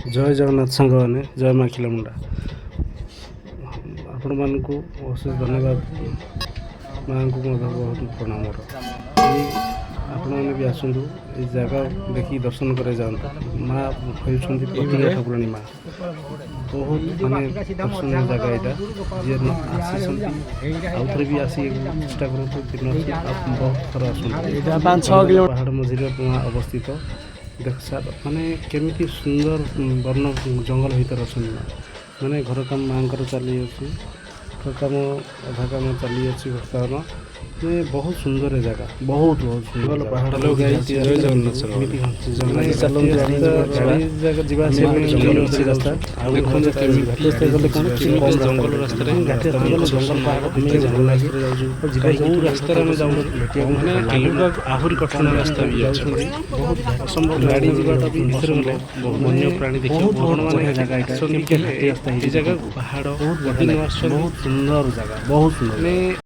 जय जगन्नाथ सांग मैंने जय माँ खिलामुंडा आपण मानक अशेष धन्यवाद माँ को बहुत प्रणाम आपण मैंने भी आसतु ये जगह देखिए दर्शन करे जाता माँ होती प्रतिज्ञा ठाकुराणी माँ बहुत माने दर्शनीय जगह यहाँ जी आउ थे भी आसी चेष्टा करूँ बहुत थर आस पहाड़ मझे अवस्थित देख सार माने केमिति सुंदर वर्ण जंगल भीतर अच्छा माने घर काम माँ चली घर काम अधा काम चली वर्तमान बहुत सुंदर जगह बहुत बहुत सुंदर पहाड़ आहरी कठिन रास्ता भी बहुत असंभव गाड़ी जावाटा भी वन्य प्राणी देखिए जगह पहाड़ बहुत सुंदर जगह बहुत सुंदर